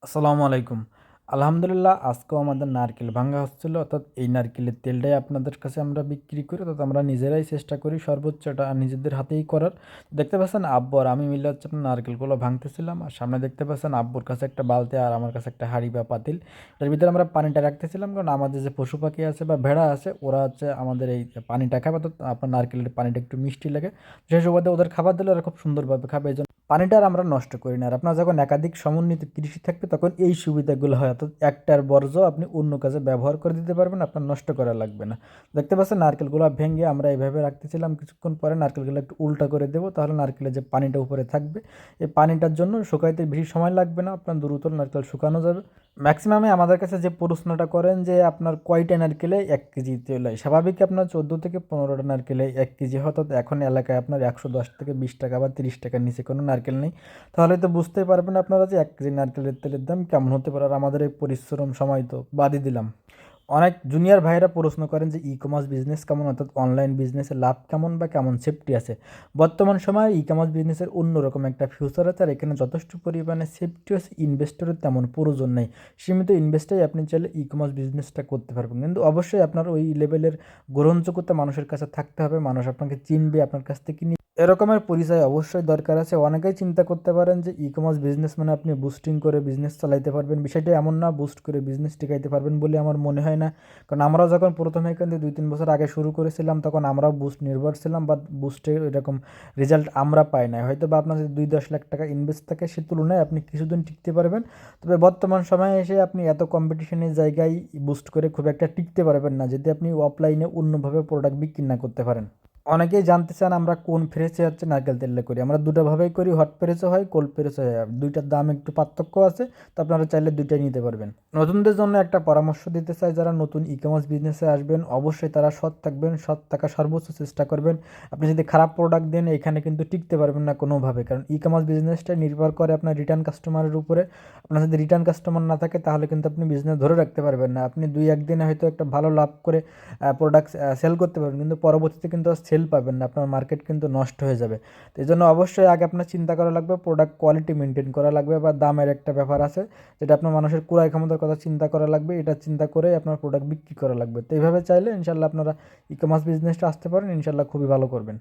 আসসালামু আলাইকুম। আলহামদুলিল্লাহ আজকেও আমাদের নারকেল ভাঙ্গা হচ্ছিল। অর্থাৎ এই নারকেলের তেলটাই আপনাদের কাছে আমরা বিক্রি করি। অর্থাৎ আমরা নিজেরাই চেষ্টা করি সর্বোচ্চটা নিজেদের হাতেই করার। দেখতে পাচ্ছেন আব্বু আর আমি মিলে হচ্ছে আপনার নারকেলগুলো ভাঙতেছিলাম। আর সামনে দেখতে পাচ্ছেন আব্বুর কাছে একটা বালতি আর আমার কাছে একটা হাঁড়ি বা পাতিল। এটার ভিতরে আমরা পানিটা রাখতেছিলাম কারণ আমাদের যে পশু পাখি আছে বা ভেড়া আছে ওরা হচ্ছে আমাদের এই পানিটা খাবে। অর্থাৎ আপনার নারকেলের পানিটা একটু মিষ্টি লাগে। সেই সুবাদে ওদের খাবার দিলে ওরা খুব সুন্দরভাবে খাবে। এইজন্য পানিটা আর আমরা নষ্ট করি না। আর আপনার যখন একাধিক সমন্বিত কৃষি থাকবে তখন এই সুবিধাগুলো হয়। অর্থাৎ একটার বর্জ্য আপনি অন্য কাজে ব্যবহার করে দিতে পারবেন, আপনার নষ্ট করা লাগবে না। দেখতে পাচ্ছেন নারকেলগুলো ভেঙে আমরা এইভাবে রাখতেছিলাম, কিছুক্ষণ পরে নারকেলগুলো একটু উল্টা করে দেবো, তাহলে নারকেলের যে পানিটা উপরে থাকবে এই পানিটার জন্য শুকাইতে বেশি সময় লাগবে না, আপনার দ্রুত নারকেল শুকানো যাবে। ম্যাক্সিমামে আমাদের কাছে যে প্রশ্নটা করেন যে আপনার কয়টা নারকেলে 1 কেজি তেল হয়, স্বাভাবিক আপনার 14 থেকে 15টা নারকেলে 1 কেজি হয়। অর্থাৎ এখন এলাকায় আপনার 110 থেকে 20 টাকা বা 30 টাকার নিচে কোনো নারকেল নেই। তাহলে তো বুঝতেই পারবেন আপনারা যে 1 কেজি নারকেলের তেলের দাম কেমন হতে পারে। আর আমাদের এই পরিশ্রম সময় তো বাদই দিলাম। অনেক জুনিয়র ভাইরা প্রশ্ন করেন যে ই কমার্স বিজনেস কেমন, অর্থাৎ অনলাইন বিজনেসের লাভ কেমন বা কেমন সেফটি আছে। বর্তমান সময়ে ই কমার্স বিজনেসের অন্যরকম একটা ফিউচার আছে, আর এখানে যথেষ্ট পরিমাণে সেফটি আছে, ইনভেস্টরের তেমন প্রয়োজন নেই। সীমিত ইনভেস্টেই আপনি চাইলে ই কমার্স বিজনেসটা করতে পারবেন, কিন্তু অবশ্যই আপনার ওই লেভেলের গ্রহণযোগ্যতা মানুষের কাছে থাকতে হবে, মানুষ আপনাকে চিনবে, আপনার কাছ থেকে এরকমের পরিচয় অবশ্যই দরকার আছে। অনেকেই চিন্তা করতে পারেন যে ই কমার্স বিজনেস মানে আপনি বুস্টিং করে বিজনেস চালাইতে পারবেন, বিষয়টা এমন না। বুস্ট করে বিজনেস টিকাইতে পারবেন বলে আমার মনে হয় না। কারণ আমরাও যখন প্রথমে এখান থেকে 2-3 বছর আগে শুরু করেছিলাম তখন আমরাও বুস্ট নির্ভর ছিলাম, বাট বুস্টে এরকম রেজাল্ট আমরা পাই নাই। হয়তো বা আপনার যদি 2-10 লাখ টাকা ইনভেস্ট থাকে সে তুলনায় আপনি কিছুদিন টিকতে পারবেন। তবে বর্তমান সময়ে এসে আপনি এত কম্পিটিশনের জায়গায় বুস্ট করে খুব একটা টিকতে পারবেন না যদি আপনি অফলাইনে অন্যভাবে প্রোডাক্ট বিক্রি না করতে পারেন। অনেকেই জানতে চান আমরা কোন ফ্রেসে হচ্ছে নারকেল তেলটা করি। আমরা দুটোভাবেই করি, হট প্রেসও হয়, কোল্ড প্রেসও হয়। দুইটার দাম একটু পার্থক্য আছে, তো আপনারা চাইলে দুইটাই নিতে পারবেন। নতুনদের জন্য একটা পরামর্শ দিতে চাই, যারা নতুন ই কমার্স বিজনেসে আসবেন অবশ্যই তারা সৎ থাকবেন, সৎ থাকার সর্বোচ্চ চেষ্টা করবেন। আপনি যদি খারাপ প্রোডাক্ট দেন এখানে কিন্তু টিকতে পারবেন না কোনোভাবে, কারণ ই কমার্স বিজনেসটা নির্ভর করে আপনার রিটার্ন কাস্টমারের উপরে। আপনার যদি রিটার্ন কাস্টমার না থাকে তাহলে কিন্তু আপনি বিজনেস ধরে রাখতে পারবেন না। আপনি 2-1 দিনে হয়তো একটা ভালো লাভ করে প্রোডাক্ট সেল করতে পারবেন, কিন্তু পরবর্তীতে কিন্তু আর সেল পাবেন না, আপনার মার্কেট কিন্তু নষ্ট হয়ে যাবে। তো এই জন্য অবশ্যই আগে আপনার চিন্তা করা লাগবে, প্রোডাক্ট কোয়ালিটি মেনটেন করা লাগবে, বা দামের একটা ব্যাপার আছে যেটা আপনার মানুষের ক্রয় ক্ষমতার কথা চিন্তা করা লাগবে। এটা চিন্তা করে আপনার প্রোডাক্ট বিক্রি করা লাগবে। তো এইভাবে চাইলে ইনশাল্লাহ আপনারা ই কমার্স বিজনেসটা আসতে পারেন, ইনশাল্লাহ খুবই ভালো করবেন।